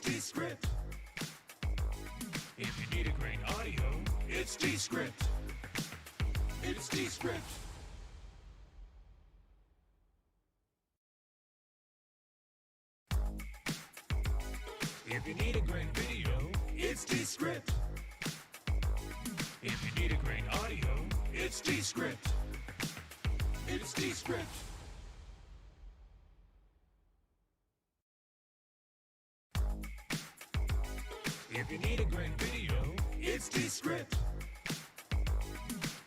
Descript. If you need a great audio, it's Descript. It's Descript. If you need a great video, it's Descript. If you need a great audio, it's Descript. It's Descript. If you need a great video, it's Descript.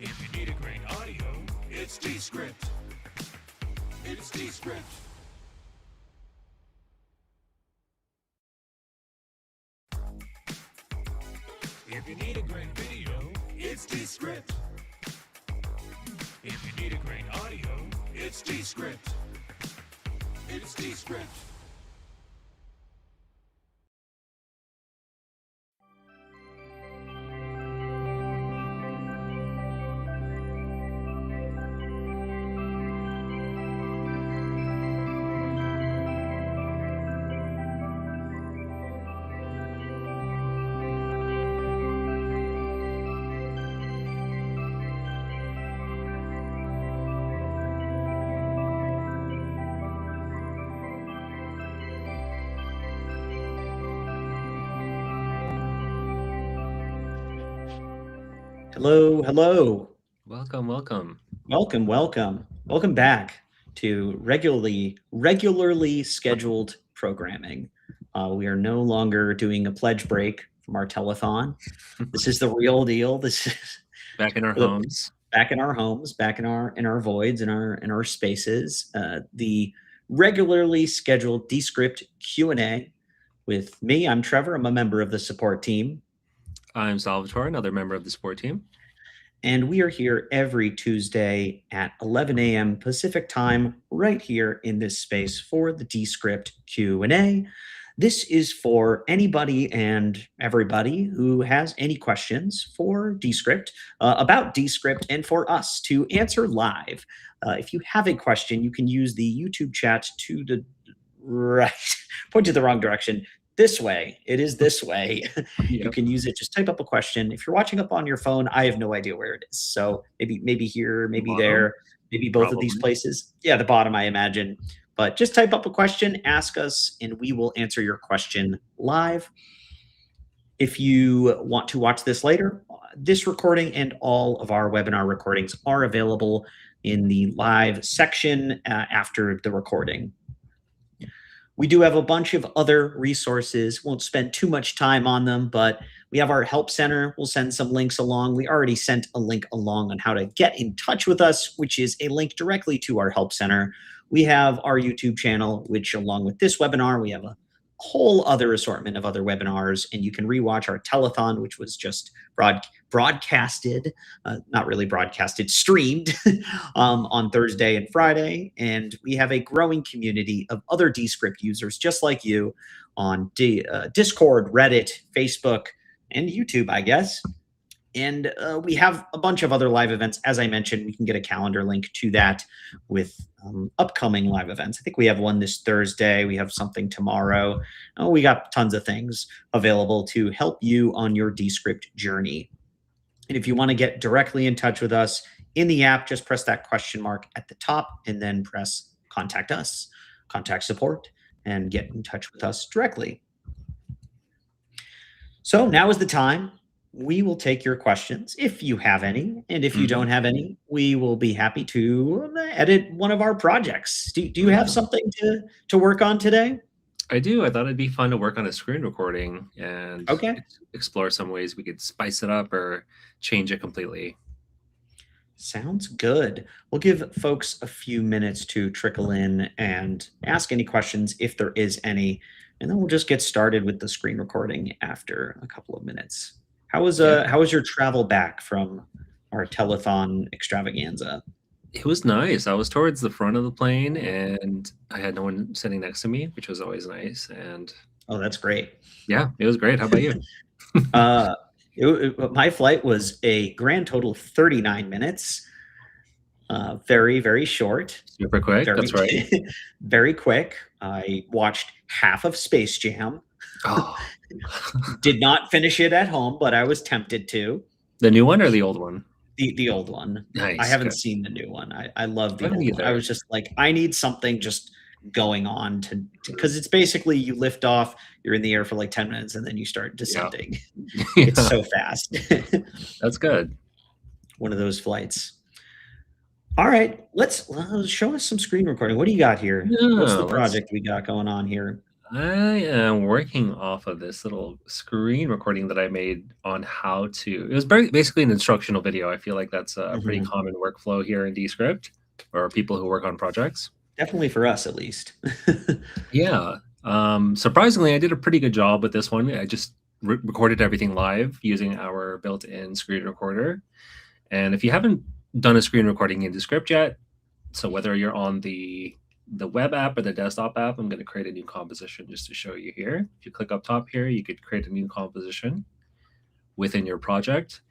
If you need a great audio, it's Descript. It's Descript. If you need a great video, it's Descript. If you need a great audio, it's Descript. It's Descript. Hello, hello. Welcome. Welcome back to regularly scheduled programming. We are no longer doing a pledge break from our telethon. This is the real deal. This is back in our homes, back in our voids, in our spaces. The regularly scheduled Descript Q&A with me. I'm Trevor. I'm a member of the support team. I'm Salvatore, another member of the support team. And we are here every Tuesday at 11 a.m. Pacific time, right here in this space for the Descript Q&A. This is for anybody and everybody who has any questions for Descript, about Descript, and for us to answer live. If you have a question, you can use the YouTube chat to the right, point to the wrong direction. This way. It is this way. Yep. You can use it. Just type up a question. If you're watching up on your phone, I have no idea where it is. So maybe here, maybe there, maybe both of these places. Yeah, the bottom, I imagine. But just type up a question, ask us, and we will answer your question live. If you want to watch this later, this recording and all of our webinar recordings are available in the live section after the recording. We do have a bunch of other resources. Won't spend too much time on them, but we have our help center. We'll send some links along. We already sent a link along on how to get in touch with us, which is a link directly to our help center. We have our YouTube channel, which along with this webinar, we have a whole other assortment of other webinars, and you can rewatch our telethon, which was just broadcasted, not really broadcasted, streamed on Thursday and Friday. And we have a growing community of other Descript users just like you on Discord, Reddit, Facebook, and YouTube, I guess. And we have a bunch of other live events. As I mentioned, we can get a calendar link to that with upcoming live events. I think we have one this Thursday. We have something tomorrow. We got tons of things available to help you on your Descript journey. And if you want to get directly in touch with us in the app, just press that question mark at the top and then press contact us, contact support, and get in touch with us directly. So now is the time. We will take your questions if you have any. And if you don't have any, we will be happy to edit one of our projects. Do you have something to work on today? I do. I thought it'd be fun to work on a screen recording and explore some ways we could spice it up or change it completely. Sounds good. We'll give folks a few minutes to trickle in and ask any questions if there is any. And then we'll just get started with the screen recording after a couple of minutes. How was your travel back from our telethon extravaganza? It was nice. I was towards the front of the plane and I had no one sitting next to me, which was always nice. And oh, that's great. Yeah, it was great. How about you? My flight was a grand total of 39 minutes. Very, very short. Super quick. That's right. Very quick. I watched half of Space Jam. Oh. Did not finish it at home, but I was tempted to. The new one or the old one? The old one. Nice. I haven't Good. seen the new one. I love the I haven't old one. I either. was just like, I need something just going on because it's basically you lift off, you're in the air for like 10 minutes, and then you start descending. Yeah. It's so fast. That's good. One of those flights. All right, let's show us some screen recording. What do you got here? What's the project we got going on here? I am working off of this little screen recording that I made on how to. It was basically an instructional video. I feel like that's a pretty common workflow here in Descript, or people who work on projects. Definitely for us, at least. Yeah. Surprisingly, I did a pretty good job with this one. I just recorded everything live using our built-in screen recorder. And if you haven't done a screen recording in Descript yet, so whether you're on the web app or the desktop app, I'm going to create a new composition just to show you here. If you click up top here, you could create a new composition within your project.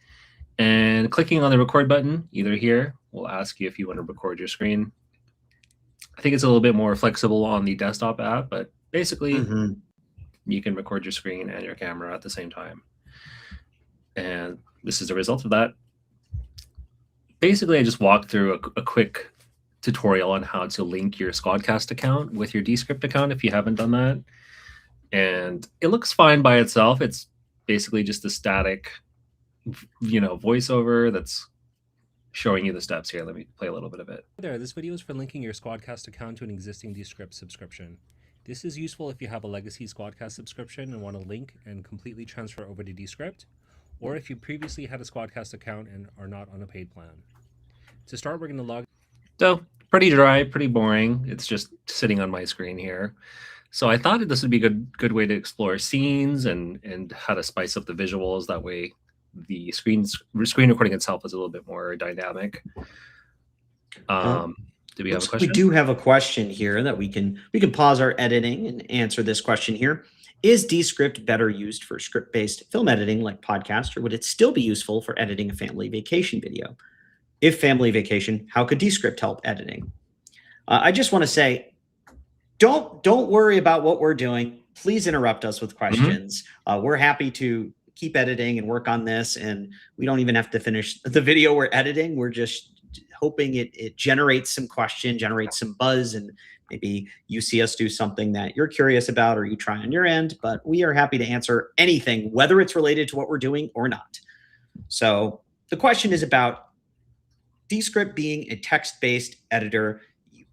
And clicking on the record button, either here, will ask you if you want to record your screen. I think it's a little bit more flexible on the desktop app, but basically you can record your screen and your camera at the same time. And this is the result of that. Basically, I just walked through a quick tutorial on how to link your Squadcast account with your Descript account if you haven't done that. And it looks fine by itself. It's basically just a static, voiceover that's showing you the steps here. Let me play a little bit of it. There, this video is for linking your Squadcast account to an existing Descript subscription. This is useful if you have a legacy Squadcast subscription and want to link and completely transfer over to Descript, or if you previously had a Squadcast account and are not on a paid plan. To start, we're going to log. So pretty dry, pretty boring. It's just sitting on my screen here. So I thought this would be a good way to explore scenes and how to spice up the visuals. That way the screen recording itself is a little bit more dynamic. Do we have a question? We do have a question here that we can pause our editing and answer this question here. Is Descript better used for script-based film editing like podcast, or would it still be useful for editing a family vacation video? If family vacation, how could Descript help editing? I just want to say, don't worry about what we're doing. Please interrupt us with questions. We're happy to keep editing and work on this, and we don't even have to finish the video we're editing. We're just hoping it generates some question, generates some buzz, and maybe you see us do something that you're curious about or you try on your end. But we are happy to answer anything, whether it's related to what we're doing or not. So the question is about Descript being a text-based editor.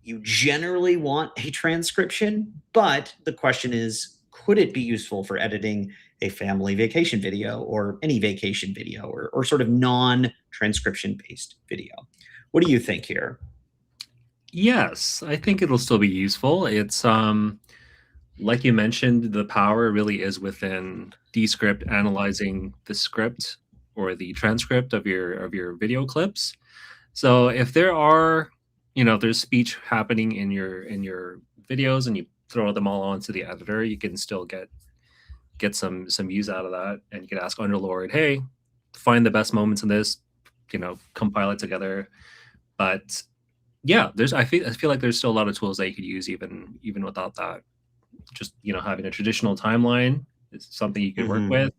You generally want a transcription, but the question is, could it be useful for editing a family vacation video or any vacation video or sort of non-transcription based video? What do you think here? Yes, I think it'll still be useful. It's like you mentioned, the power really is within Descript analyzing the script or the transcript of your video clips. So if there are, if there's speech happening in your videos and you throw them all onto the editor, you can still get some use out of that. And you can ask Underlord, hey, find the best moments in this, compile it together. But yeah, I feel like there's still a lot of tools that you could use even without that. Just having a traditional timeline is something you could work with.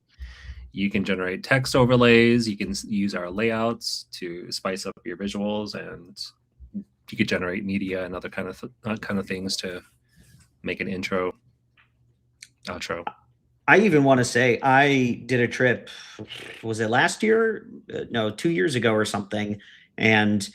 You can generate text overlays. You can use our layouts to spice up your visuals, and you could generate media and other kind of things to make an intro, outro. I even want to say I did a trip. Was it last year? No, 2 years ago or something. And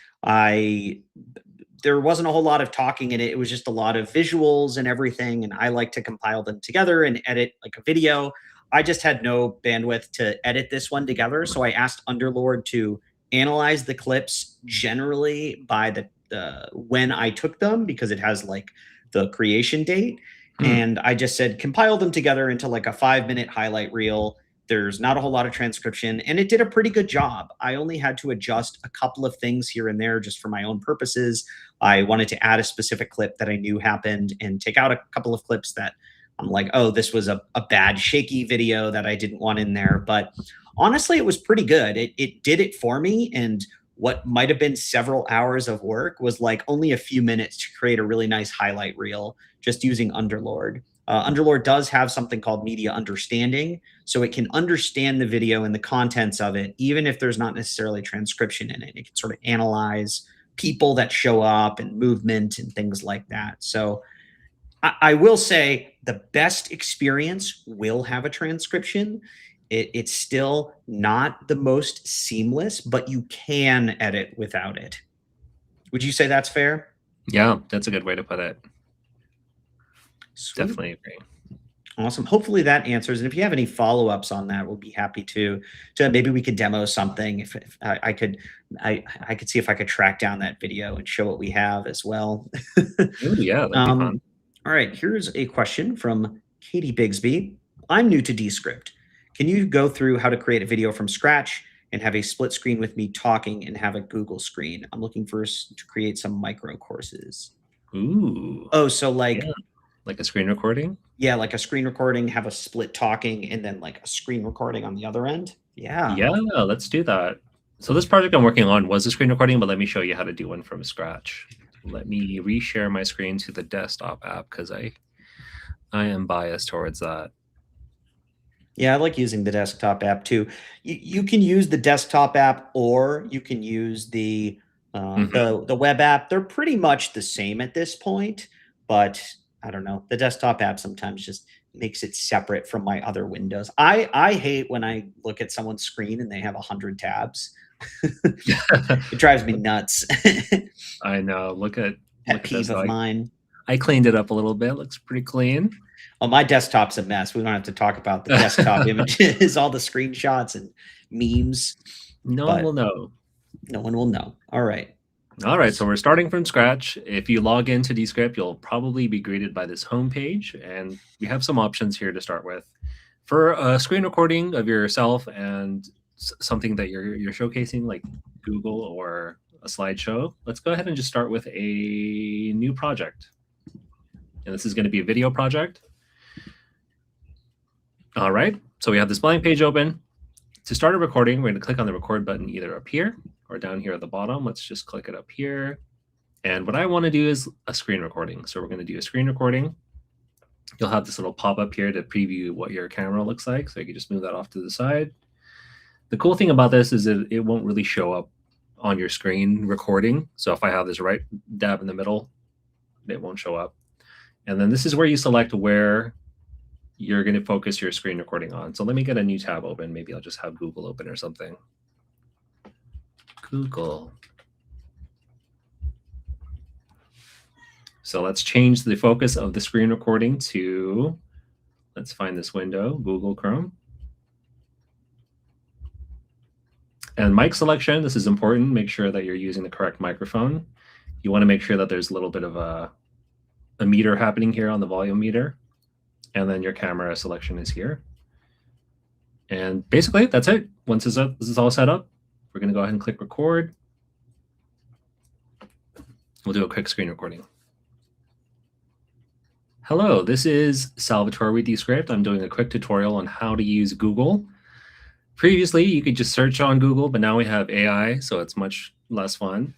there wasn't a whole lot of talking in it. It was just a lot of visuals and everything. And I like to compile them together and edit like a video. I just had no bandwidth to edit this one together. So I asked Underlord to analyze the clips generally by the when I took them, because it has like the creation date. And I just said, compile them together into like a 5-minute highlight reel. There's not a whole lot of transcription, and it did a pretty good job. I only had to adjust a couple of things here and there just for my own purposes. I wanted to add a specific clip that I knew happened and take out a couple of clips that I'm like, oh, this was a bad shaky video that I didn't want in there. But honestly, it was pretty good. It did it for me. And what might have been several hours of work was like only a few minutes to create a really nice highlight reel just using Underlord. Underlord does have something called media understanding, so it can understand the video and the contents of it, even if there's not necessarily transcription in it. It can sort of analyze people that show up and movement and things like that. So I will say the best experience will have a transcription. It's still not the most seamless, but you can edit without it. Would you say that's fair? Yeah, that's a good way to put it. Sweet. Definitely agree. Awesome. Hopefully that answers. And if you have any follow-ups on that, we'll be happy to maybe we could demo something. If I could, I could see if I could track down that video and show what we have as well. Ooh, yeah, that'd be fun. All right, here's a question from Katie Bigsby. I'm new to Descript. Can you go through how to create a video from scratch and have a split screen with me talking and have a Google screen? I'm looking for to create some micro courses. Ooh. Oh, so like a screen recording? Yeah, like a screen recording, have a split talking, and then like a screen recording on the other end. Yeah. Yeah, let's do that. So this project I'm working on was a screen recording, but let me show you how to do one from scratch. Let me reshare my screen to the desktop app because I am biased towards that. Yeah, I like using the desktop app too. You can use the desktop app or you can use the web app. They're pretty much the same at this point, but I don't know. The desktop app sometimes just makes it separate from my other windows. I hate when I look at someone's screen and they have 100 tabs. It drives me nuts. I know. Look at peeve of mine. I cleaned it up a little bit. Looks pretty clean. Oh, my desktop's a mess. We don't have to talk about the desktop images, all the screenshots and memes. No one will know. No one will know. All right. All right. So we're starting from scratch. If you log into Descript, you'll probably be greeted by this homepage, and we have some options here to start with. For a screen recording of yourself and something that you're showcasing, like Google or a slideshow, let's go ahead and just start with a new project. And this is going to be a video project. All right, so we have this blank page open. To start a recording, we're going to click on the record button either up here or down here at the bottom. Let's just click it up here. And what I want to do is a screen recording. So we're going to do a screen recording. You'll have this little pop-up here to preview what your camera looks like. So you can just move that off to the side. The cool thing about this is that it won't really show up on your screen recording. So if I have this right dab in the middle, it won't show up. And then this is where you select where you're going to focus your screen recording on. So let me get a new tab open. Maybe I'll just have Google open or something. Google. So let's change the focus of the screen recording to, let's find this window, Google Chrome. And mic selection, this is important. Make sure that you're using the correct microphone. You want to make sure that there's a little bit of a meter happening here on the volume meter. And then your camera selection is here. And basically, that's it. Once this is all set up, we're going to go ahead and click record. We'll do a quick screen recording. Hello, this is Salvatore with Descript. I'm doing a quick tutorial on how to use Google. Previously, you could just search on Google, but now we have AI, so it's much less fun.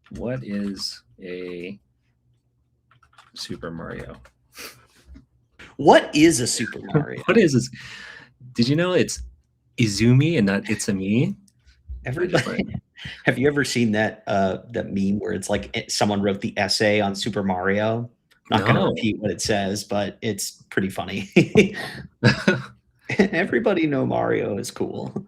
What is a Super Mario? What is a Super Mario? What is this? Did you know it's Izumi and not It's a Me? Everybody, have you ever seen that that meme where it's like someone wrote the essay on Super Mario? I'm not going to repeat what it says, but it's pretty funny. Everybody know Mario is cool.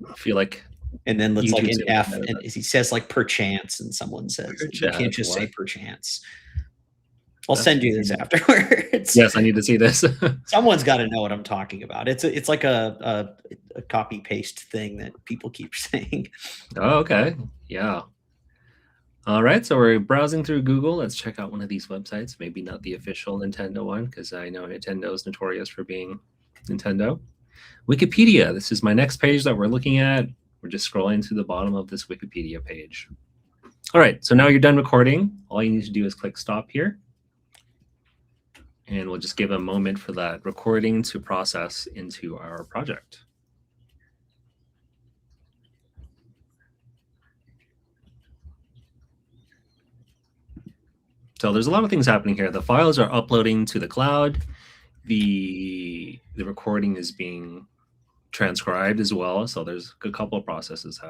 I feel like, and then it's like an F, and he says like perchance, and someone says you can't just say perchance. I'll send you this afterwards. Yes, I need to see this. Someone's got to know what I'm talking about. It's like a copy paste thing that people keep saying. Oh, okay. Yeah. All right. So we're browsing through Google. Let's check out one of these websites. Maybe not the official Nintendo one, because I know Nintendo is notorious for being Nintendo. Wikipedia. This is my next page that we're looking at. We're just scrolling to the bottom of this Wikipedia page. All right. So now you're done recording. All you need to do is click stop here. And we'll just give a moment for that recording to process into our project. So there's a lot of things happening here. The files are uploading to the cloud. The recording is being transcribed as well. So there's a couple of processes.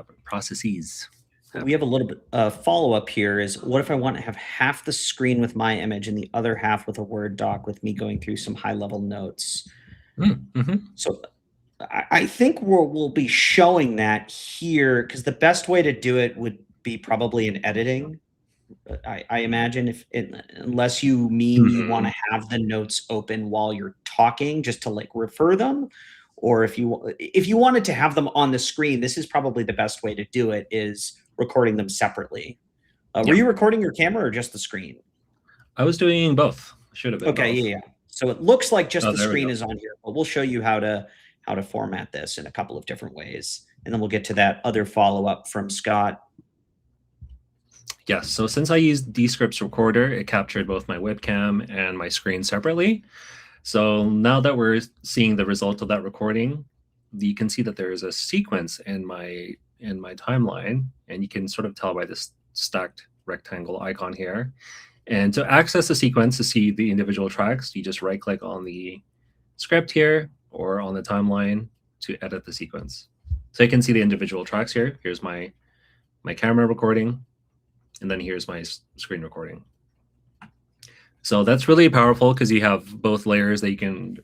We have a little bit follow up here is what if I want to have half the screen with my image and the other half with a Word doc with me going through some high level notes? Mm-hmm. So I think we'll be showing that here because the best way to do it would be probably in editing. I imagine unless you mean you want to have the notes open while you're talking just to like refer them, or if you wanted to have them on the screen, this is probably the best way to do it is recording them separately. Were you recording your camera or just the screen? I was doing both. Should have been okay, both. yeah. So it looks like just the screen is on here, but we'll show you how to format this in a couple of different ways, and then we'll get to that other follow up from Scott. Yes. So since I used Descript's recorder, it captured both my webcam and my screen separately. So now that we're seeing the result of that recording, you can see that there is a sequence in my timeline, and you can sort of tell by this stacked rectangle icon here. And to access the sequence to see the individual tracks, you just right click on the script here or on the timeline to edit the sequence. So you can see the individual tracks here. Here's my camera recording. And then here's my screen recording. So that's really powerful because you have both layers that you can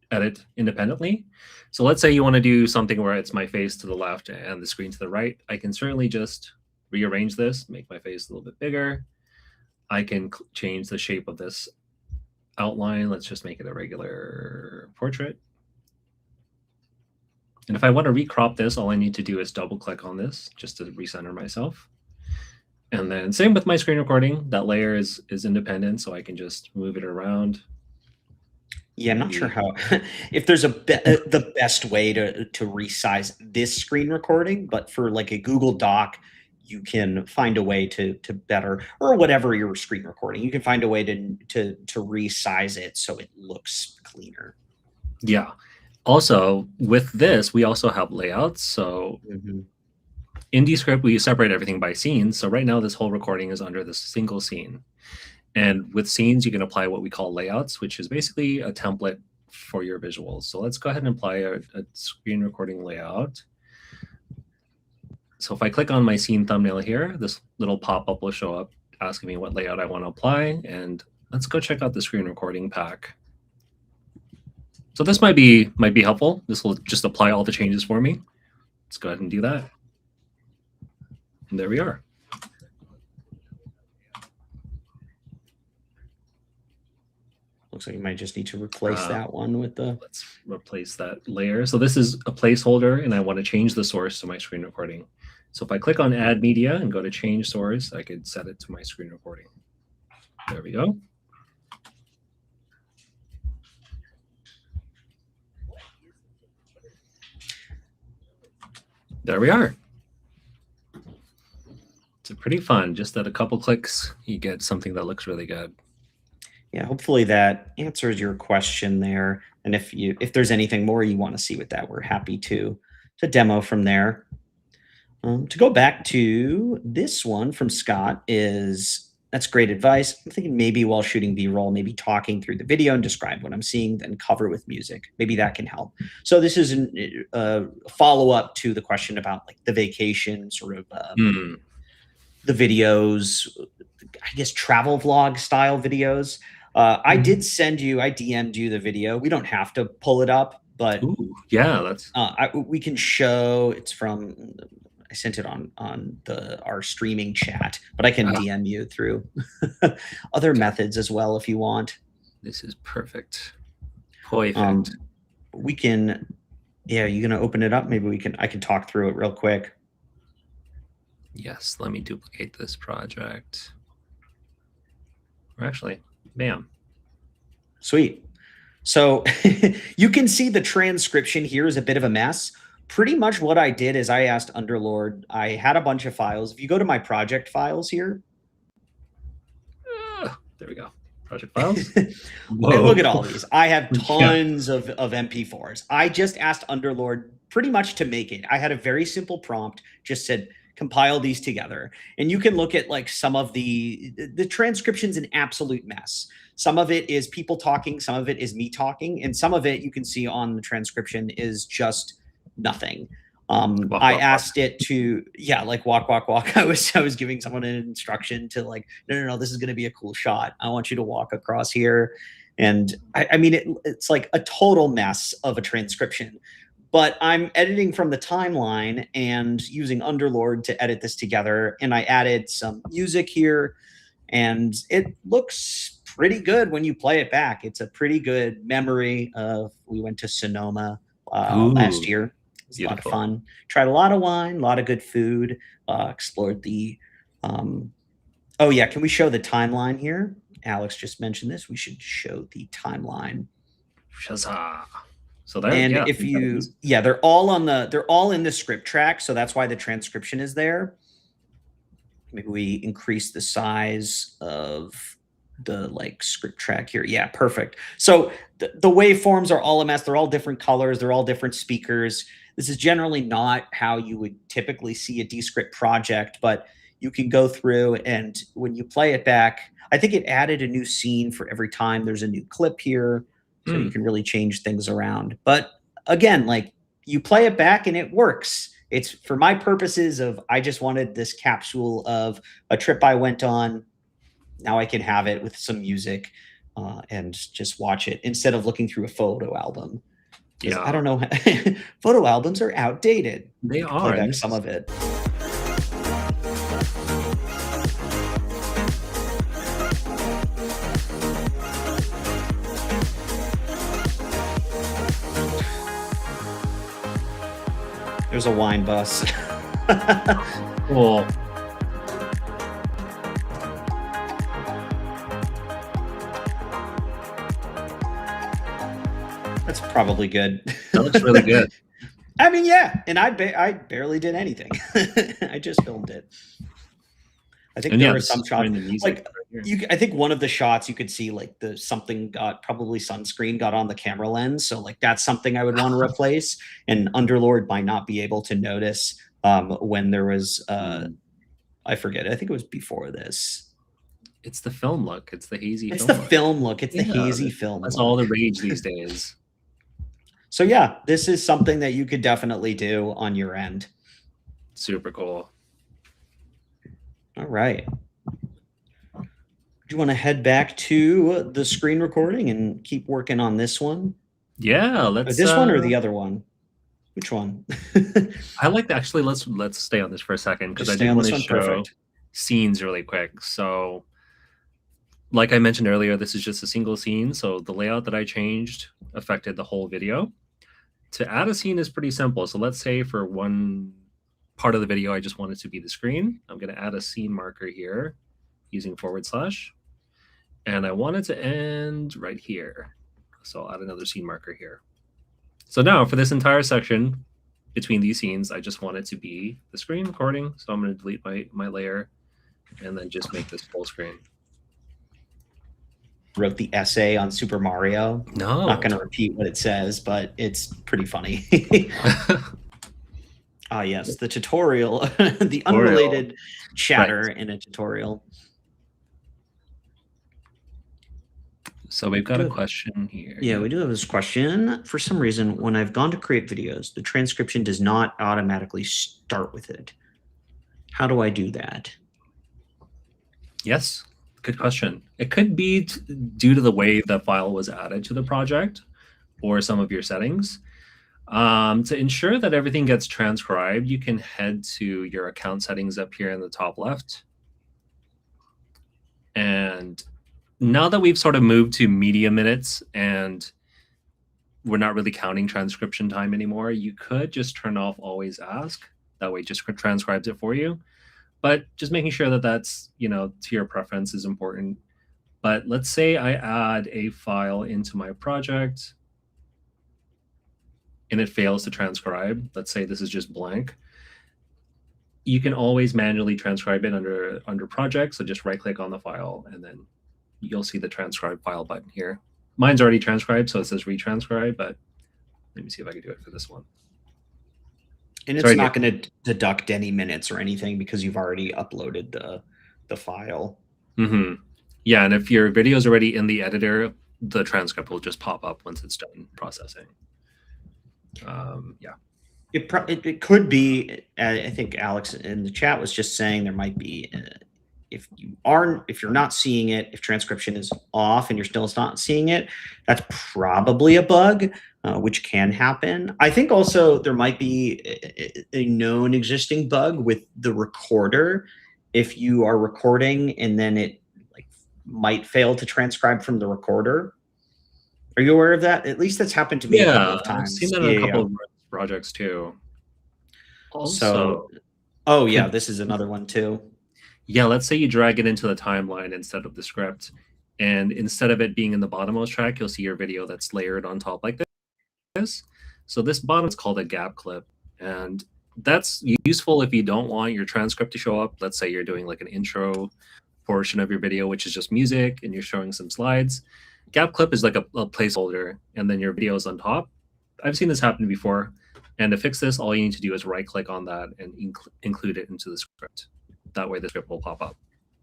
edit independently. So let's say you want to do something where it's my face to the left and the screen to the right. I can certainly just rearrange this, make my face a little bit bigger. I can change the shape of this outline. Let's just make it a regular portrait. And if I want to recrop this, all I need to do is double click on this just to recenter myself. And then same with my screen recording, that layer is independent, so I can just move it around. Yeah, I'm not sure how, if there's the best way to resize this screen recording, but for like a Google Doc, you can find a way to better, or whatever your screen recording, you can find a way to resize it so it looks cleaner. Yeah. Also, with this, we also have layouts. So in Descript, we separate everything by scenes. So right now, this whole recording is under this single scene. And with scenes, you can apply what we call layouts, which is basically a template for your visuals. So let's go ahead and apply a screen recording layout. So if I click on my scene thumbnail here, this little pop-up will show up asking me what layout I want to apply. And let's go check out the screen recording pack. So this might be helpful. This will just apply all the changes for me. Let's go ahead and do that. And there we are. Looks like you might just need to replace that one with the... Let's replace that layer. So this is a placeholder, and I want to change the source to my screen recording. So if I click on Add Media and go to Change Source, I could set it to my screen recording. There we go. There we are. It's pretty fun. Just at a couple clicks, you get something that looks really good. Yeah, hopefully that answers your question there. And if there's anything more you want to see with that, we're happy to demo from there. To go back to this one from Scott that's great advice. I'm thinking maybe while shooting B-roll, maybe talking through the video and describe what I'm seeing, then cover with music. Maybe that can help. So this is a follow-up to the question about like the vacation, sort of the videos, I guess travel vlog style videos. I did I DM'd you the video. We don't have to pull it up, but yeah, that's we can show. It's from, I sent it on our streaming chat, but I can DM you through other methods as well if you want. This is perfect. Perfect. We can, yeah, you gonna open it up? Maybe I can talk through it real quick. Yes, let me duplicate this project. Or actually, bam. Sweet. So you can see the transcription here is a bit of a mess. Pretty much what I did is I asked Underlord, I had a bunch of files. If you go to my project files here. There we go. Project files. Look at all these. I have tons of MP4s. I just asked Underlord pretty much to make it. I had a very simple prompt, just said, compile these together, and you can look at like some of the transcription's an absolute mess. Some of it is people talking, some of it is me talking, and some of it you can see on the transcription is just nothing. I asked it to, like walk, walk, walk. I was giving someone an instruction to like, no, this is going to be a cool shot. I want you to walk across here. And I mean, it's like a total mess of a transcription, but I'm editing from the timeline and using Underlord to edit this together. And I added some music here, and it looks pretty good when you play it back. It's a pretty good memory of, we went to Sonoma last year. It was a lot of fun. Tried a lot of wine, a lot of good food, explored the, oh yeah, can we show the timeline here? Alex just mentioned this. We should show the timeline. Shazah. So there, and if you, they're all in the script track. So that's why the transcription is there. Maybe we increase the size of the like script track here. Yeah, perfect. So the waveforms are all a mess. They're all different colors. They're all different speakers. This is generally not how you would typically see a Descript project, but you can go through, and when you play it back, I think it added a new scene for every time there's a new clip here. So you can really change things around. But again, like you play it back and it works. It's for my purposes of, I just wanted this capsule of a trip I went on. Now I can have it with some music and just watch it instead of looking through a photo album. Yeah. I don't know. Photo albums are outdated. They are. Play back some of it. There's a wine bus. Cool. That's probably good. That looks really good. I mean, yeah, and I barely did anything. I just filmed it. I think there were some shots like I think one of the shots you could see like probably sunscreen got on the camera lens. So like that's something I would want to replace. And Underlord might not be able to notice when there was I forget. I think it was before this. It's the film look. It's the hazy. It's the film look. It's the hazy film. That's all the rage these days. So yeah, this is something that you could definitely do on your end. Super cool. All right. Do you want to head back to the screen recording and keep working on this one? Yeah, let's. This one or the other one? Which one? I like to actually let's stay on this for a second because I do want to show scenes really quick. So, like I mentioned earlier, this is just a single scene. So the layout that I changed affected the whole video. To add a scene is pretty simple. So let's say for one part of the video, I just want it to be the screen. I'm going to add a scene marker here using /, and I want it to end right here. So I'll add another scene marker here. So now for this entire section between these scenes, I just want it to be the screen recording. So I'm going to delete my layer and then just make this full screen. Wrote the essay on Super Mario. No, I'm not going to repeat what it says, but it's pretty funny. Ah, yes, the tutorial, the unrelated chatter in a tutorial. So we've got a question here. Yeah, we do have this question. For some reason, when I've gone to create videos, the transcription does not automatically start with it. How do I do that? Yes, good question. It could be due to the way the file was added to the project or some of your settings. To ensure that everything gets transcribed, you can head to your account settings up here in the top left. And now that we've sort of moved to media minutes and we're not really counting transcription time anymore, you could just turn off always ask. That way it just transcribes it for you. But just making sure that that's, to your preference is important. But let's say I add a file into my project and it fails to transcribe. Let's say this is just blank. You can always manually transcribe it under project. So just right click on the file and then you'll see the transcribe file button here. Mine's already transcribed, so it says retranscribe, but let me see if I can do it for this one. And it's Sorry, not going to deduct any minutes or anything because you've already uploaded the file. Yeah, and if your video is already in the editor, the transcript will just pop up once it's done processing. Yeah. It could be. I think Alex in the chat was just saying there might be if you're not seeing it, if transcription is off and you're still not seeing it, that's probably a bug, which can happen. I think also there might be a known existing bug with the recorder. If you are recording and then it like might fail to transcribe from the recorder. Are you aware of that? At least that's happened to me a couple of times. I've seen that in a couple of projects too. Also, oh yeah, this is another one too. Yeah, let's say you drag it into the timeline instead of the script, and instead of it being in the bottommost track, you'll see your video that's layered on top like this. So this bottom is called a gap clip, and that's useful if you don't want your transcript to show up. Let's say you're doing like an intro portion of your video, which is just music, and you're showing some slides. Gap clip is like a placeholder, and then your video is on top. I've seen this happen before, and to fix this, all you need to do is right-click on that and include it into the script. That way the script will pop up,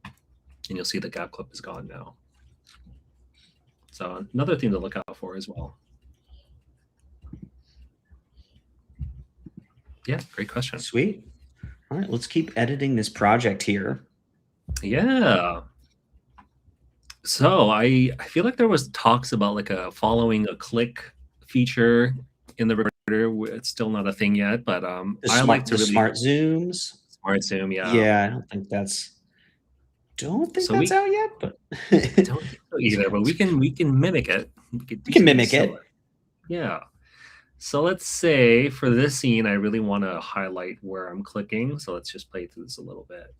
and you'll see the gap clip is gone now. So another thing to look out for as well. Yeah, great question. Sweet. All right, let's keep editing this project here. Yeah. So I feel like there was talks about like following a click feature in the recorder. It's still not a thing yet, but I like to really smart zooms. Smart zoom, yeah. Yeah, I don't think that's out yet, but I don't think so either. But we can mimic it. We can mimic it. Yeah. So let's say for this scene, I really want to highlight where I'm clicking. So let's just play through this a little bit.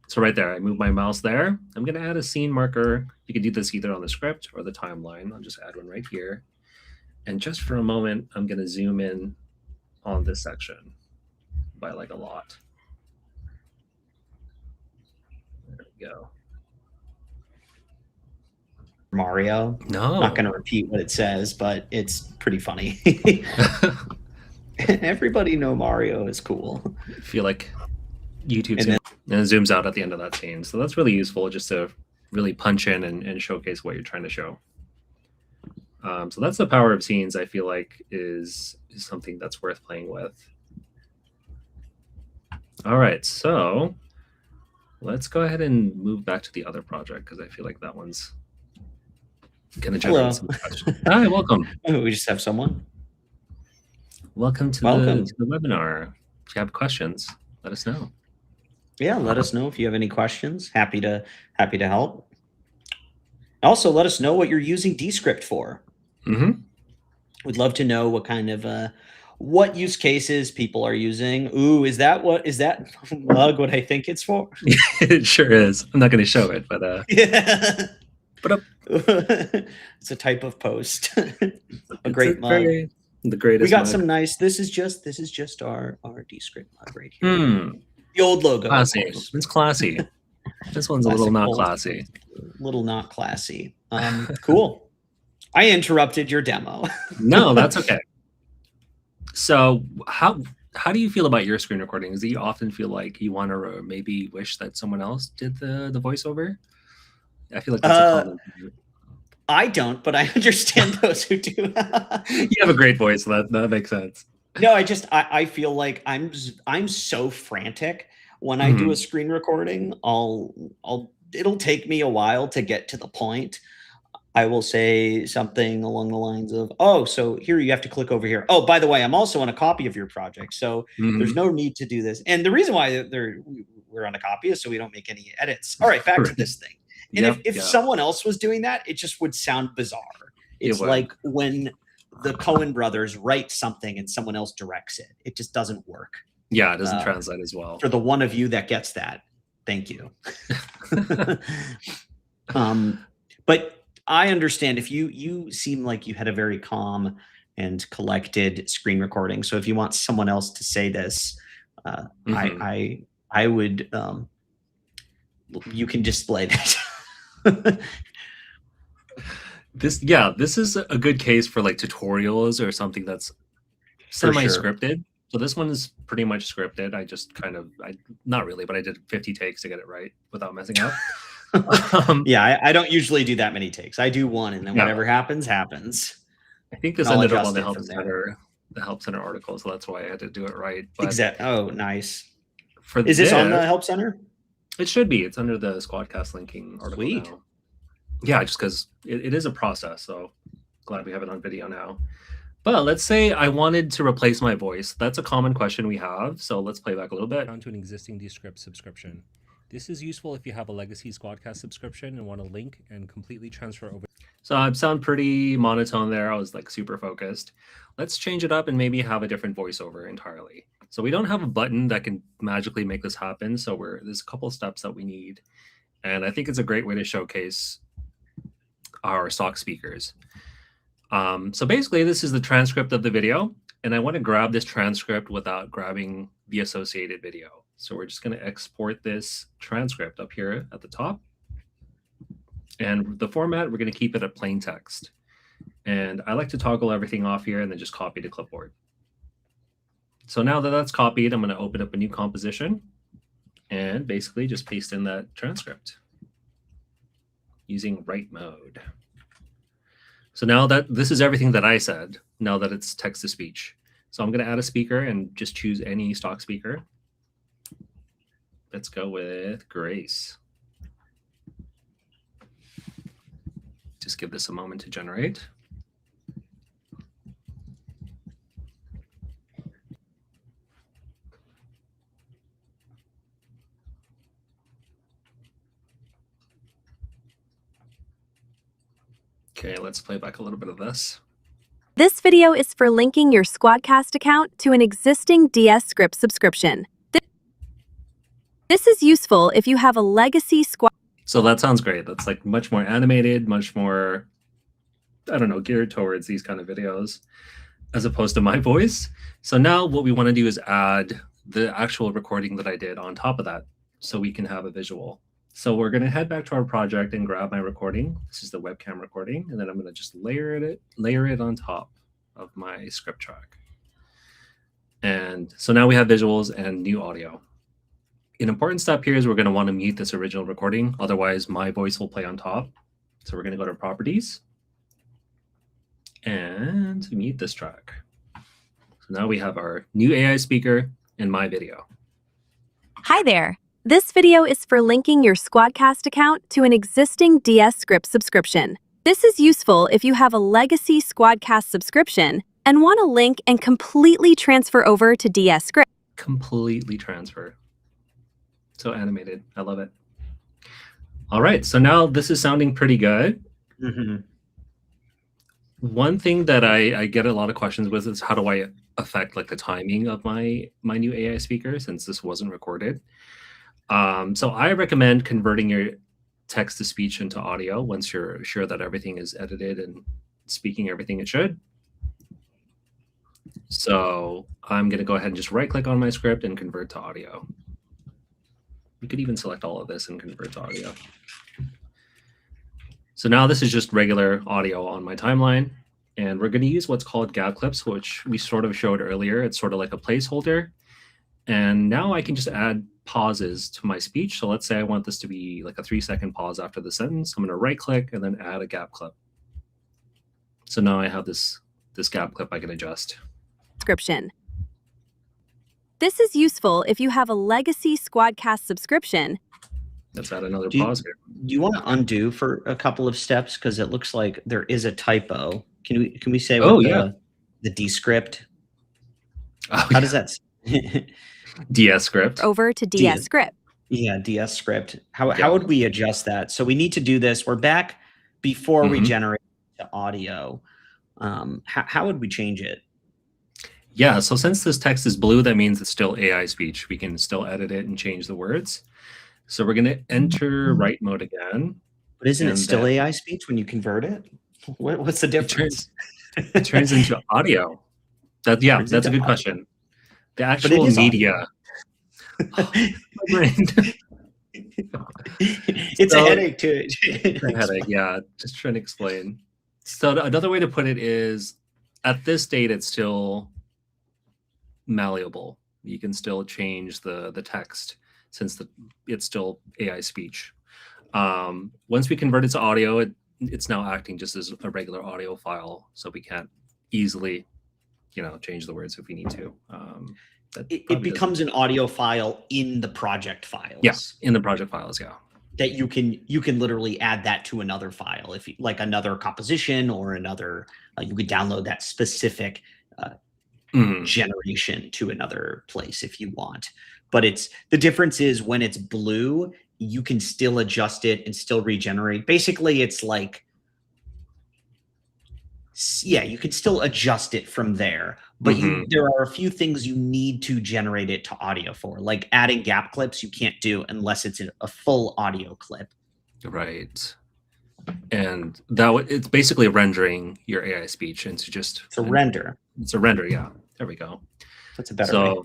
So right there, I move my mouse there. I'm going to add a scene marker. You can do this either on the script or the timeline. I'll just add one right here. And just for a moment, I'm going to zoom in on this section by like a lot. There we go. Mario. No. I'm not going to repeat what it says, but it's pretty funny. Everybody know Mario is cool. I feel like YouTube's and it zooms out at the end of that scene. So that's really useful just to really punch in and showcase what you're trying to show. So that's the power of scenes, I feel like, is something that's worth playing with. All right, so let's go ahead and move back to the other project because I feel like that one's going to generate some questions. Hi, welcome. Oh, we just have someone. Welcome to the webinar. If you have questions, let us know. Yeah, let us know if you have any questions. Happy to help. Also, let us know what you're using Descript for. We'd love to know what kind of what use cases people are using. Ooh, is that mug what I think it's for? It sure is. I'm not going to show it, but yeah. Put up. It's a type of post. a great mug. The greatest. We got mug. some nice. This is just our Descript mug right here. The old logo. Classy. It's classy. This one's a little not classy. Little not classy. Cool. I interrupted your demo. No, that's okay. So how do you feel about your screen recordings? Do you often feel like you want to maybe wish that someone else did the voiceover? I feel like that's a common thing. I don't, but I understand those who do. You have a great voice. That makes sense. No, I feel like I'm so frantic when I do a screen recording. It'll take me a while to get to the point. I will say something along the lines of, oh, so here you have to click over here. Oh, by the way, I'm also on a copy of your project, so there's no need to do this. And the reason why we're on a copy is so we don't make any edits. All right, back to this thing. And if someone else was doing that, it just would sound bizarre. It's like when the Coen brothers write something and someone else directs it. It just doesn't work. Yeah, it doesn't translate as well. For the one of you that gets that, thank you. But I understand if you seem like you had a very calm and collected screen recording. So if you want someone else to say this, I would, you can display that. This is a good case for like tutorials or something that's semi-scripted. So this one is pretty much scripted. I just not really, but I did 50 takes to get it right without messing up. Yeah, I don't usually do that many takes. I do one, and then Yeah. whatever happens, happens. I think this And I'll ended up adjust on the it help from there. center, article, so that's why I had to do it right. But Exactly. Oh, nice. for Is this on the Help Center? It should be. It's under the Squadcast linking article Sweet. now. Yeah, just because it is a process. So glad we have it on video now. But let's say I wanted to replace my voice. That's a common question we have. So let's play back a little bit. Onto an existing Descript subscription. This is useful if you have a legacy Squadcast subscription and want to link and completely transfer over. So I sound pretty monotone there. I was like super focused. Let's change it up and maybe have a different voiceover entirely. So we don't have a button that can magically make this happen. So there's a couple steps that we need. And I think it's a great way to showcase our stock speakers. So basically, this is the transcript of the video. And I want to grab this transcript without grabbing the associated video. So we're just going to export this transcript up here at the top. And the format, we're going to keep it at plain text. And I like to toggle everything off here and then just copy to clipboard. So now that that's copied, I'm going to open up a new composition and basically just paste in that transcript using write mode. So now that this is everything that I said, now that it's text to speech. So I'm going to add a speaker and just choose any stock speaker. Let's go with Grace. Just give this a moment to generate. Okay, let's play back a little bit of this. This video is for linking your Squadcast account to an existing Descript subscription. This is useful if you have a legacy Squad. So that sounds great. That's like much more animated, much more, I don't know, geared towards these kind of videos as opposed to my voice. So now what we want to do is add the actual recording that I did on top of that so we can have a visual. So we're going to head back to our project and grab my recording. This is the webcam recording, and then I'm going to just layer it on top of my script track. And so now we have visuals and new audio. An important step here is we're going to want to mute this original recording. Otherwise, my voice will play on top. So we're going to go to properties and mute this track. So now we have our new AI speaker and my video. Hi there. This video is for linking your Squadcast account to an existing Descript subscription. This is useful if you have a legacy Squadcast subscription and want to link and completely transfer over to Descript. Completely transfer. So animated. I love it. All right. So now this is sounding pretty good. Mm-hmm. One thing that I get a lot of questions with is how do I affect like the timing of my new AI speaker since this wasn't recorded. So I recommend converting your text to speech into audio once you're sure that everything is edited and speaking everything it should. So I'm going to go ahead and just right click on my script and convert to audio. You could even select all of this and convert to audio. So now this is just regular audio on my timeline. And we're going to use what's called gap clips, which we sort of showed earlier. It's sort of like a placeholder. And now I can just add pauses to my speech. So let's say I want this to be like a 3-second pause after the sentence. I'm going to right click and then add a gap clip. So now I have this gap clip I can adjust. Subscription. This is useful if you have a legacy Squadcast subscription. Let's add another Do you- pause here. Do you want to undo for a couple of steps because it looks like there is a typo? Can we say what the Descript? Oh, How does that? Descript. Over to Descript. Yeah, Descript. How would we adjust that? So we need to do this. We're back before we generate the audio. How would we change it? Yeah, so since this text is blue, that means it's still AI speech. We can still edit it and change the words. So we're going to enter write mode again. But isn't it And still then- AI speech when you convert it? What's the difference? It turns into audio. That's a Turns good into audio. question. The it actual is media. My brain. It's a So- headache to It's a headache, yeah. Just trying to explain. So another way to put it is, at this date, it's still malleable. You can still change the text since it's still AI speech. Once we convert it to audio, it's now acting just as a regular audio file, so we can't easily, change the words if we need to. It becomes an audio file in the project files. Yeah, in the project files, yeah. That you can literally add that to another file if you like another composition or another. You could download that specific generation to another place if you want. But the difference is when it's blue, you can still adjust it and still regenerate. Basically, it's like, yeah, you can still adjust it from there, but there are a few things you need to generate it to audio for, like adding gap clips. You can't do unless it's a full audio clip. Right. And it's basically rendering your AI speech into just It's a render. It's a render, yeah. There we go. That's a better way.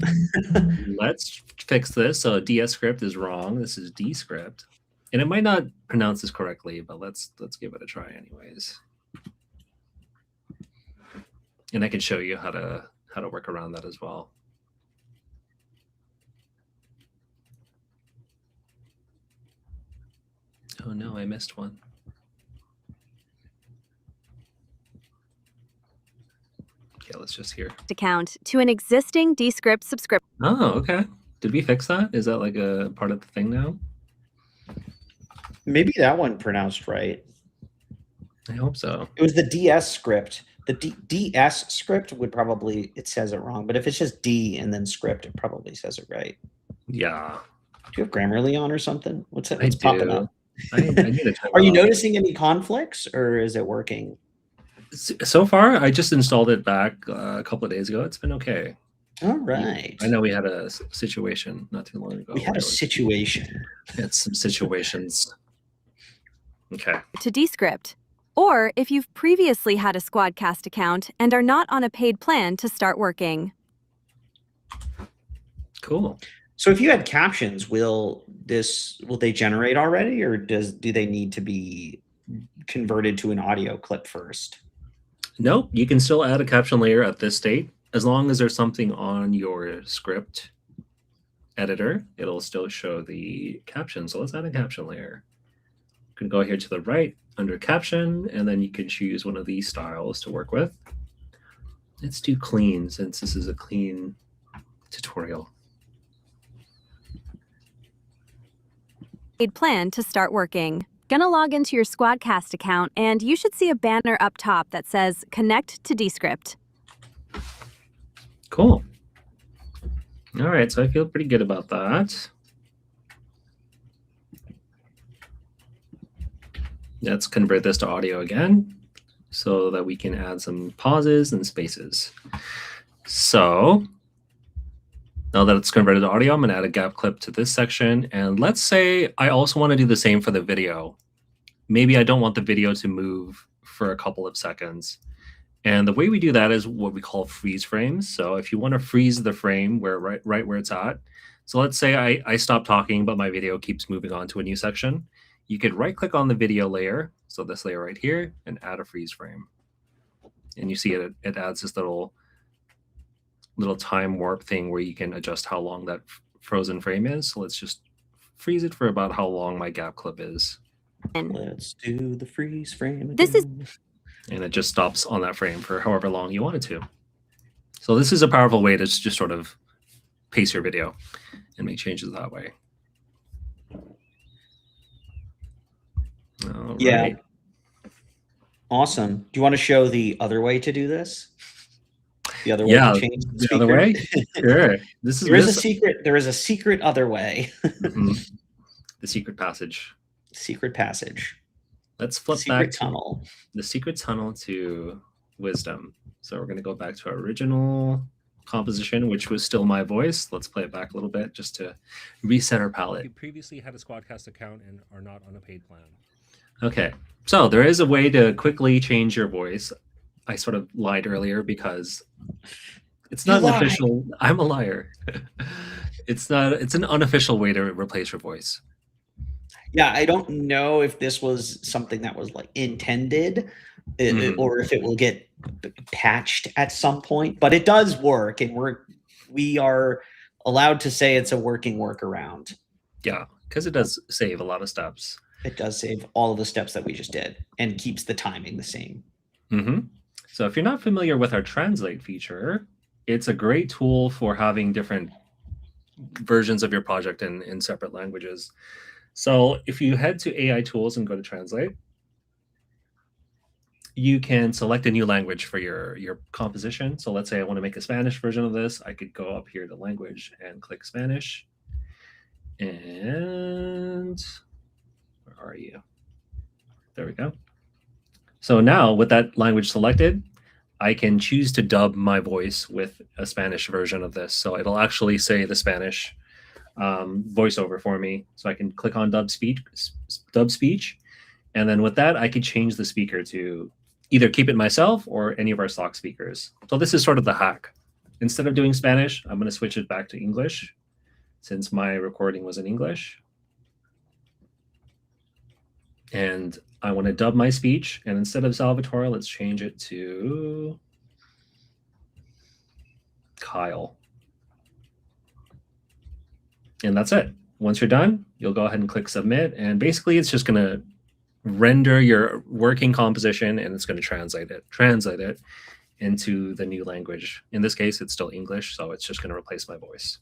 Let's fix this. So Descript is wrong. This is Descript. And it might not pronounce this correctly, but let's give it a try anyways. And I can show you how to work around that as well. Oh no, I missed one. Okay, let's just hear. Account to an existing Descript subscription. Oh, okay. Did we fix that? Is that like a part of the thing now? Maybe that one pronounced right. I hope so. It was the DS script. The DS script would probably, it says it wrong, but if it's just D and then script, it probably says it right. Yeah. Do you have Grammarly on or something? What's that? I What's popping do. up? I need to turn Are it you off. noticing any conflicts or is it working? So far, I just installed it back a couple of days ago. It's been okay. All right. I know we had a situation not too long ago. We had a situation. Had some situations. Okay. To Descript. Or if you've previously had a Squadcast account and are not on a paid plan to start working. Cool. So if you had captions, will they generate already, or do they need to be converted to an audio clip first? Nope. You can still add a caption layer at this state. As long as there's something on your script editor, it'll still show the caption. So let's add a caption layer. You can go here to the right under caption, and then you can choose one of these styles to work with. Let's do clean, since this is a clean tutorial. Paid plan to start working. Gonna log into your Squadcast account and you should see a banner up top that says Connect to Descript. Cool. All right, so I feel pretty good about that. Let's convert this to audio again so that we can add some pauses and spaces. So now that it's converted to audio, I'm going to add a gap clip to this section. And let's say I also want to do the same for the video. Maybe I don't want the video to move for a couple of seconds. And the way we do that is what we call freeze frames. So if you want to freeze the frame right where it's at. So let's say I stop talking, but my video keeps moving on to a new section. You could right click on the video layer, so this layer right here, and add a freeze frame. And you see it adds this little time warp thing where you can adjust how long that frozen frame is. So let's just freeze it for about how long my gap clip is. Let's do the freeze frame again. This is And it just stops on that frame for however long you want it to. So this is a powerful way to just sort of pace your video and make changes that way. All Yeah. right. Awesome. Do you want to show the other way to do this? The other way Yeah, to change the other way? Sure. This is There is a secret other way. Mhm. The secret passage. Secret passage. Let's flip Secret back to tunnel. the secret tunnel to wisdom. So we're going to go back to our original composition, which was still my voice. Let's play it back a little bit just to reset our If palette. you previously had a Squadcast account and are not on a paid plan. Okay, so there is a way to quickly change your voice. I sort of lied earlier because it's not You an lied. official. I'm a liar. It's an unofficial way to replace your voice. Yeah, I don't know if this was something that was like intended or if it will get patched at some point, but it does work, and we are allowed to say it's a working workaround. Yeah, because it does save a lot of steps. It does save all of the steps that we just did and keeps the timing the same. So if you're not familiar with our translate feature, it's a great tool for having different versions of your project in separate languages. So if you head to AI tools and go to translate, you can select a new language for your composition. So let's say I want to make a Spanish version of this. I could go up here to language and click Spanish. And where are you? There we go. So now with that language selected, I can choose to dub my voice with a Spanish version of this. So it'll actually say the Spanish voiceover for me. So I can click on dub speech. And then with that, I could change the speaker to either keep it myself or any of our stock speakers. So this is sort of the hack. Instead of doing Spanish, I'm going to switch it back to English since my recording was in English. And I want to dub my speech. And instead of Salvatore, let's change it to Kyle. And that's it. Once you're done, you'll go ahead and click submit. And basically, it's just going to render your working composition, and it's going to translate it into the new language. In this case, it's still English, so it's just going to replace my voice.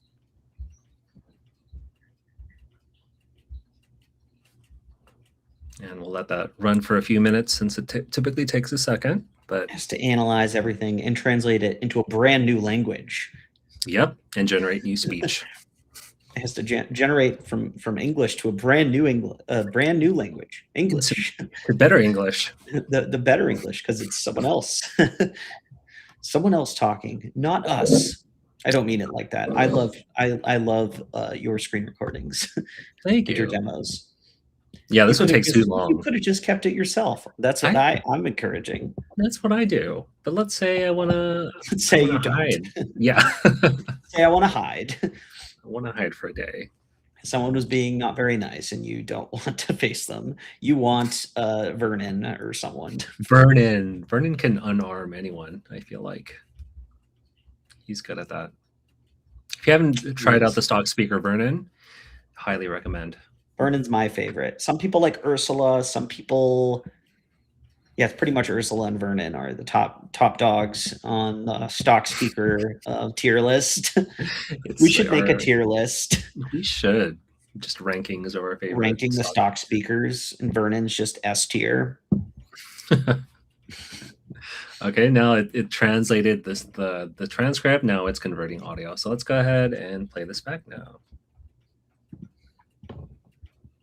And we'll let that run for a few minutes since it typically takes a second. But It has to analyze everything and translate it into a brand new language. Yep, and generate new speech. It has to generate from English to a brand new language. English. The better English. the better English, because it's someone else. Someone else talking, not us. I don't mean it like that. I love your screen recordings. Thank Your you. demos. Yeah, this would take too You long. could have just kept it yourself. That's what I'm encouraging. That's what I do. But let's say I want to. Let's say you don't. Hide. Yeah. Say I want to hide. I want to hide for a day. Someone was being not very nice and you don't want to face them. You want Vernon or someone. Vernon can unarm anyone, I feel like. He's good at that. If you haven't tried out the stock speaker Vernon, highly recommend. Vernon's my favorite. Some people like Ursula. Some people, yeah, it's pretty much Ursula and Vernon are the top dogs on the stock speaker tier list. We should make a tier list. We should. Just rankings of our favorite. Ranking the stock speakers, and Vernon's just S tier. Okay, now it translated the transcript. Now it's converting audio. So let's go ahead and play this back now.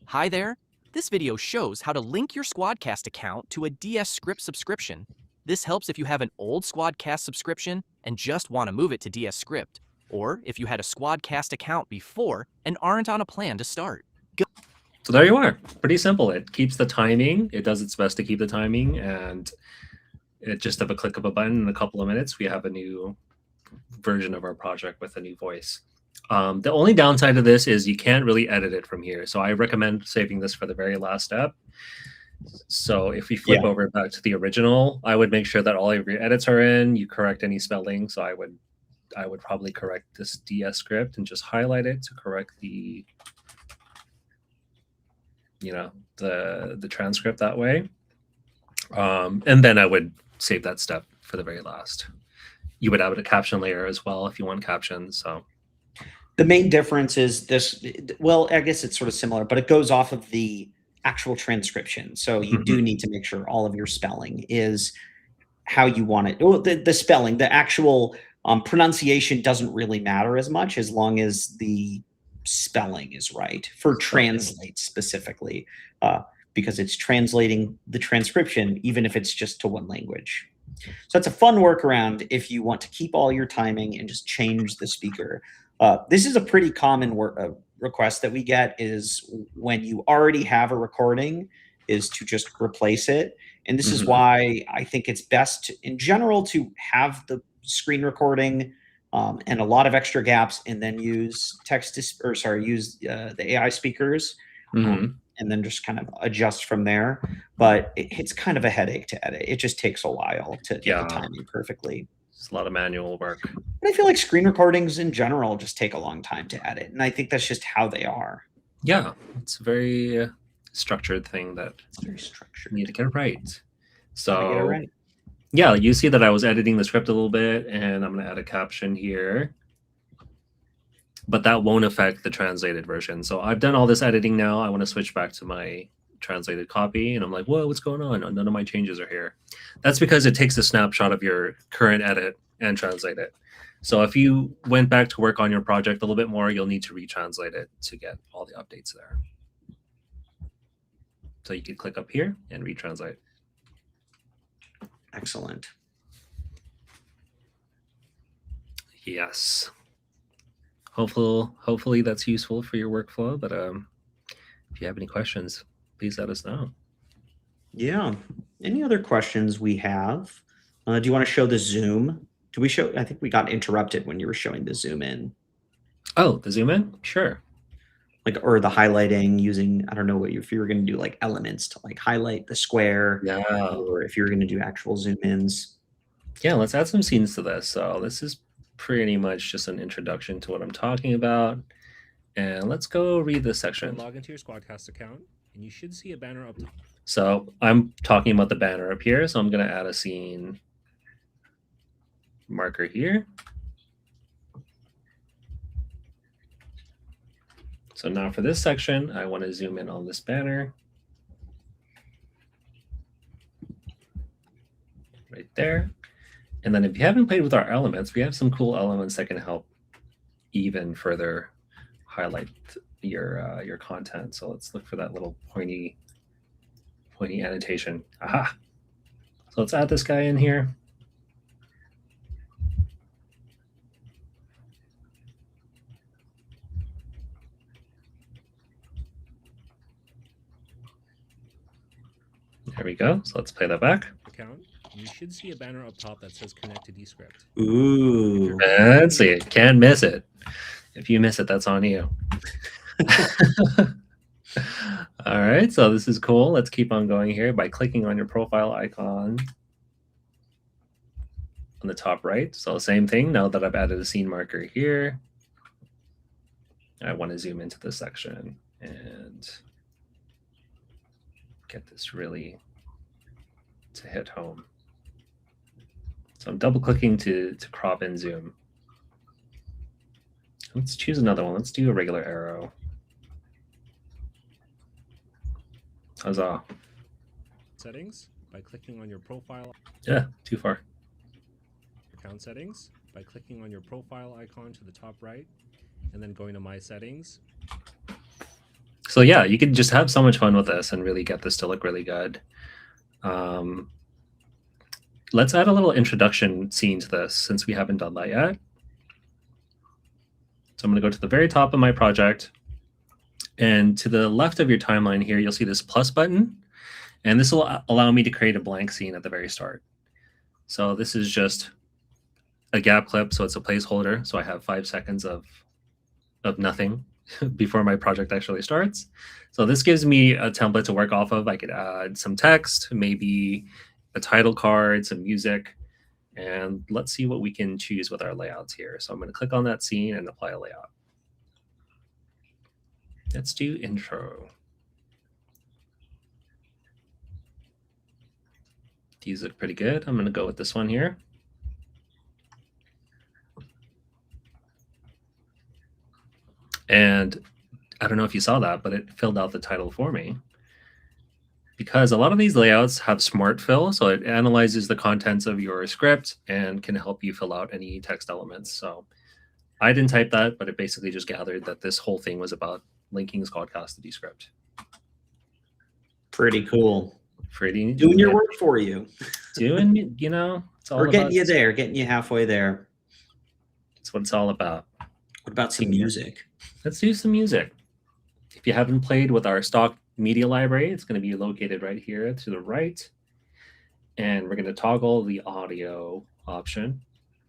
Hi there. This video shows how to link your Squadcast account to a Descript subscription. This helps if you have an old Squadcast subscription and just want to move it to Descript, or if you had a Squadcast account before and aren't on a plan to start. So there you are. Pretty simple. It keeps the timing. It does its best to keep the timing, and it just have a click of a button in a couple of minutes, we have a new version of our project with a new voice. The only downside of this is you can't really edit it from here. So I recommend saving this for the very last step. So if we flip over back to the original, I would make sure that all of your edits are in, you correct any spelling. So I would probably correct this Descript and just highlight it to correct the transcript that way. And then I would save that step for the very last. You would add a caption layer as well if you want captions. So the main difference is this. Well, I guess it's sort of similar, but it goes off of the actual transcription. So you do need to make sure all of your spelling is how you want it. Oh, the spelling, the actual pronunciation doesn't really matter as much as long as the spelling is right for translate specifically, because it's translating the transcription, even if it's just to one language. So it's a fun workaround if you want to keep all your timing and just change the speaker. This is a pretty common request that we get, is when you already have a recording, is to just replace it. And this is why I think it's best in general to have the screen recording and a lot of extra gaps, and then use use the AI speakers, and then just kind of adjust from there. But it's kind of a headache to edit. It just takes a while to get the timing perfectly. It's a lot of manual work. But I feel like screen recordings in general just take a long time to edit, and I think that's just how they are. Yeah, it's a very structured thing that It's very structured. you need to get it right. Gotta So get it right. yeah, you see that I was editing the script a little bit, and I'm going to add a caption here. But that won't affect the translated version. So I've done all this editing now. I want to switch back to my translated copy, and I'm like, whoa, what's going on? None of my changes are here. That's because it takes a snapshot of your current edit and translate it. So if you went back to work on your project a little bit more, you'll need to retranslate it to get all the updates there. So you could click up here and retranslate. Excellent. Yes. Hopefully that's useful for your workflow. But if you have any questions, please let us know. Yeah. Any other questions we have? Do you want to show the zoom? Do we show? I think we got interrupted when you were showing the zoom in. Oh, the zoom in? Sure. Like, or the highlighting using, I don't know what if you were going to do like elements to like highlight the square, Yeah. or if you're going to do actual zoom ins. Yeah, let's add some scenes to this. So this is pretty much just an introduction to what I'm talking about. And let's go read this section. Log into your Squadcast account, and you should see a banner up top. So I'm talking about the banner up here. So I'm going to add a scene marker here. So now for this section, I want to zoom in on this banner. Right there. And then if you haven't played with our elements, we have some cool elements that can help even further highlight your content. So let's look for that little pointy annotation. Aha. So let's add this guy in here. There we go. So let's play that back. Account. You should see a banner up top that says Connect to Descript. Ooh. Let's see it. Can't miss it. If you miss it, that's on you. All right. So this is cool. Let's keep on going here by clicking on your profile icon on the top right. So same thing. Now that I've added a scene marker here, I want to zoom into this section and get this really to hit home. So I'm double clicking to crop and zoom. Let's choose another one. Let's do a regular arrow. Huzzah. Settings by clicking on your profile. Yeah, too far. Account settings by clicking on your profile icon to the top right, and then going to My Settings. So yeah, you can just have so much fun with this and really get this to look really good. Let's add a little introduction scene to this since we haven't done that yet. So I'm going to go to the very top of my project. And to the left of your timeline here, you'll see this plus button. And this will allow me to create a blank scene at the very start. So this is just a gap clip. So it's a placeholder. So I have 5 seconds of nothing before my project actually starts. So this gives me a template to work off of. I could add some text, maybe a title card, some music, and let's see what we can choose with our layouts here. So I'm going to click on that scene and apply a layout. Let's do intro. These look pretty good. I'm going to go with this one here. And I don't know if you saw that, but it filled out the title for me. Because a lot of these layouts have smart fill, so it analyzes the contents of your script and can help you fill out any text elements. So I didn't type that, but it basically just gathered that this whole thing was about linking Squadcast to Descript. Pretty cool. Pretty Doing your work for you. Doing, you know, it's all We're getting about, you there, getting you halfway there. That's what it's all about. What about some music? Let's do some music. If you haven't played with our stock media library, it's going to be located right here to the right. And we're going to toggle the audio option.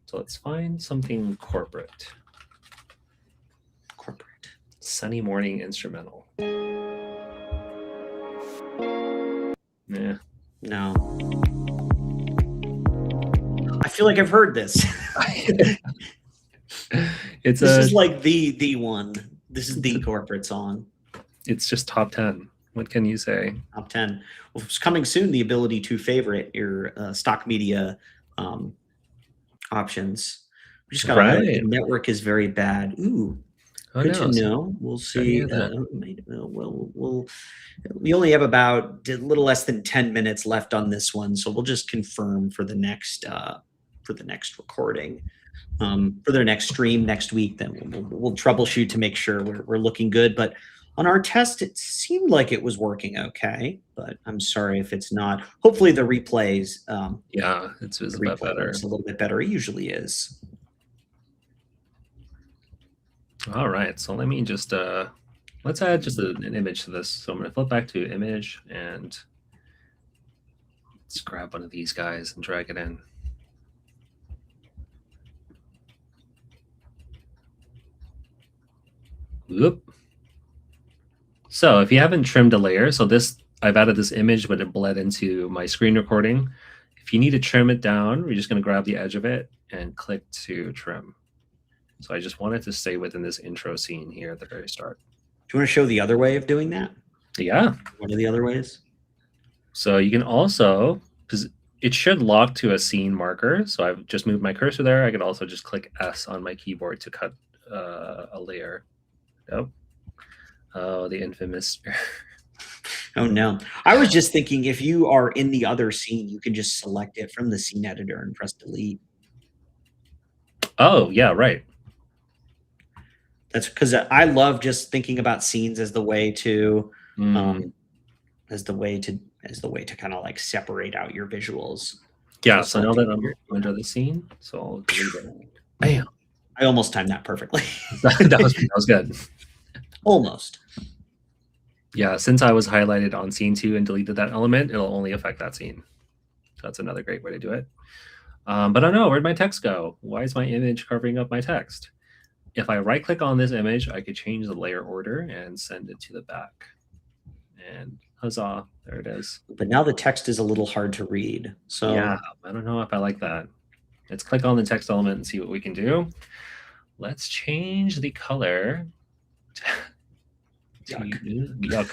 So let's find something corporate. Corporate. Sunny morning instrumental. Yeah. No. I feel like I've heard this. It's This a is like the one. This is the corporate song. it's just top 10. What can you say? Top 10. Well, it's coming soon. The ability to favorite your stock media options. We just got Right. the network is very bad. Ooh, Oh good to no. know. We'll see. hear that. We only have about a little less than 10 minutes left on this one, so we'll just confirm for the next recording. For their next stream next week, then we'll troubleshoot to make sure we're looking good. But on our test, it seemed like it was working okay. But I'm sorry if it's not. Hopefully, the replays, Yeah, it's the a bit replay better. works a little bit better. It usually is. All right, so let me just let's add just an image to this. So I'm going to flip back to image and let's grab one of these guys and drag it in. Whoop. So if you haven't trimmed a layer, so this I've added this image, but it bled into my screen recording. If you need to trim it down, we're just going to grab the edge of it and click to trim. So I just wanted to stay within this intro scene here at the very start. Do you want to show the other way of doing that? Yeah. One of the other ways? So you can also, because it should lock to a scene marker. So I've just moved my cursor there. I could also just click S on my keyboard to cut a layer. Yep. Oh, the infamous. Oh no. I was just thinking if you are in the other scene, you can just select it from the scene editor and press delete. Oh, yeah, right. That's because I love just thinking about scenes as the way to as the way to kind of like separate out your visuals. Yeah, so now that I'm under the scene, so I'll delete it. Bam. I almost timed that perfectly. that was good. Almost. Yeah, since I was highlighted on scene 2 and deleted that element, it'll only affect that scene. So that's another great way to do it. But I don't know, where'd my text go? Why is my image covering up my text? If I right click on this image, I could change the layer order and send it to the back. And huzzah, there it is. But now the text is a little hard to read. So yeah, I don't know if I like that. Let's click on the text element and see what we can do. Let's change the color to yuck.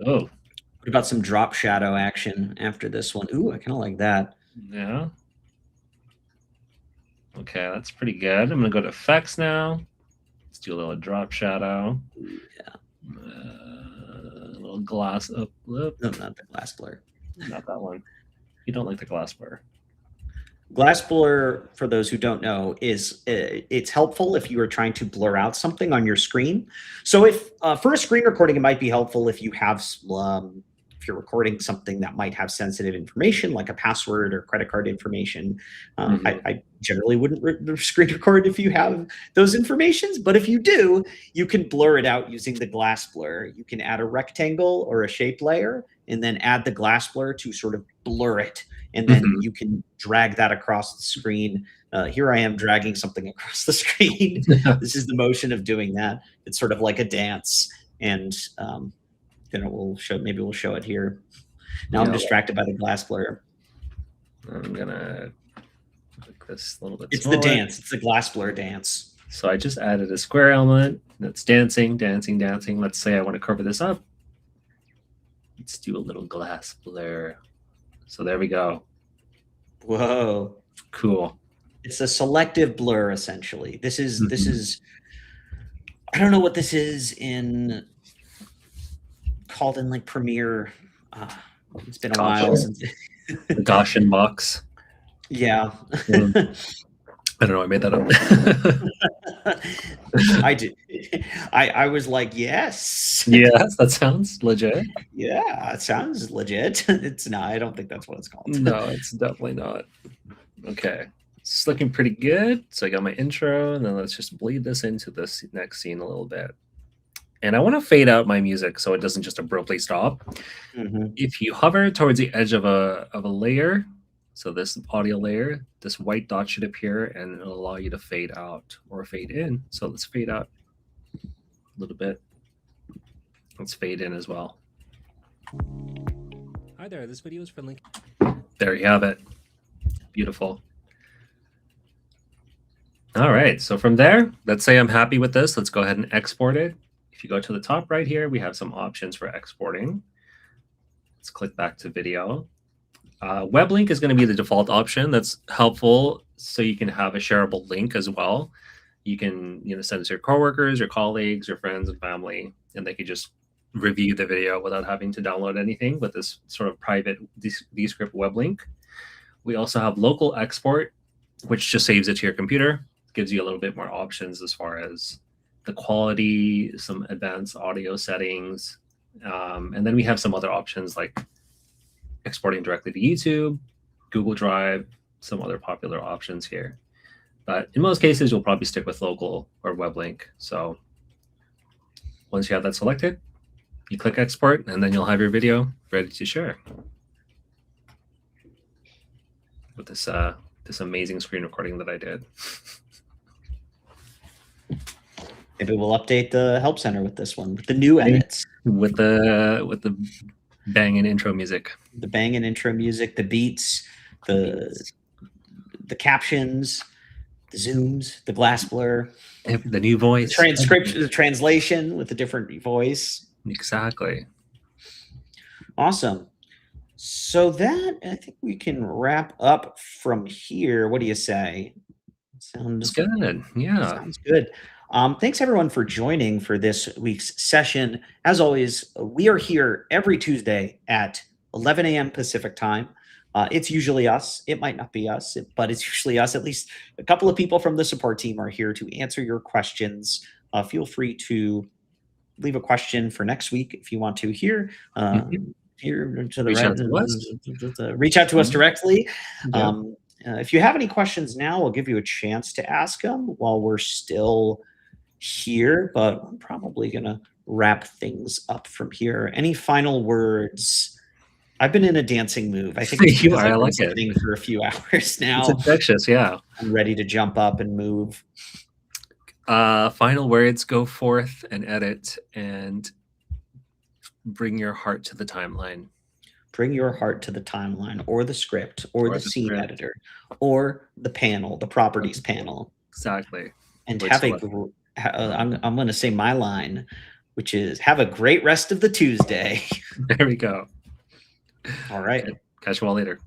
Oh. What about some drop shadow action after this one? Ooh, I kind of like that. Yeah. Okay, that's pretty good. I'm going to go to effects now. Let's do a little drop shadow. Yeah. A little glass up. No, not the glass blur. Not that one. You don't like the glass blur. Glass blur, for those who don't know, is it's helpful if you are trying to blur out something on your screen. So if for a screen recording, it might be helpful if you have if you're recording something that might have sensitive information, like a password or credit card information. I generally wouldn't screen record if you have those informations, but if you do, you can blur it out using the glass blur. You can add a rectangle or a shape layer and then add the glass blur to sort of blur it. And then you can drag that across the screen. Here I am dragging something across the screen. This is the motion of doing that. It's sort of like a dance. And then we'll show, maybe we'll show it here. Now I'm distracted by the glass blur. I'm gonna click this a little bit It's smaller. the dance. It's the glass blur dance. So I just added a square element that's dancing, dancing, dancing. Let's say I want to cover this up. Let's do a little glass blur. So there we go. Whoa. Cool. It's a selective blur, essentially. This is I don't know what this is called in like Premiere. It's been a while since The Gaussian box. yeah. I don't know. I made that up. I did. I was like, yes. Yes, that sounds legit. Yeah, it sounds legit. It's not. I don't think that's what it's called. No, it's definitely not. Okay. It's looking pretty good. So I got my intro, and then let's just bleed this into this next scene a little bit. And I want to fade out my music so it doesn't just abruptly stop. If you hover towards the edge of a layer, so this audio layer, this white dot should appear and it'll allow you to fade out or fade in. So let's fade out a little bit. Let's fade in as well. Hi there, this video is for link. There you have it. Beautiful. All right, so from there, let's say I'm happy with this. Let's go ahead and export it. If you go to the top right here, we have some options for exporting. Let's click back to video. Web link is going to be the default option. That's helpful, so you can have a shareable link as well. You can send it to your coworkers, your colleagues, your friends and family, and they can just review the video without having to download anything with this sort of private Descript web link. We also have local export, which just saves it to your computer. Gives you a little bit more options as far as the quality, some advanced audio settings, and then we have some other options like exporting directly to YouTube, Google Drive, some other popular options here. But in most cases, you'll probably stick with local or web link. So once you have that selected, you click export, and then you'll have your video ready to share with this this amazing screen recording that I did. Maybe we'll update the help center with this one, with the new edits, with the banging intro music, the banging intro music, the beats, the captions, the zooms, the glass blur, the new voice, the transcription, the translation with a different voice. Exactly. Awesome. So that, I think we can wrap up from here. What do you say? Sounds good. Yeah. Sounds good. Thanks everyone for joining for this week's session. As always, we are here every Tuesday at 11 a.m. Pacific time. It's usually us. It might not be us, but it's usually us. At least a couple of people from the support team are here to answer your questions. Feel free to leave a question for next week if you want to here. Here to the reach out to us directly. Yeah. If you have any questions now, we'll give you a chance to ask them while we're still here, but I'm probably going to wrap things up from here. Any final words? I've been in a dancing move. I think you are. I like it. For a few hours now. It's infectious. Yeah. I'm ready to jump up and move. Final words: go forth and edit and bring your heart to the timeline. Bring your heart to the timeline, or the script, or the scene editor, or the panel, the properties panel. Exactly. And have a. I'm going to say my line, which is have a great rest of the Tuesday. There we go. All right. Catch you all later.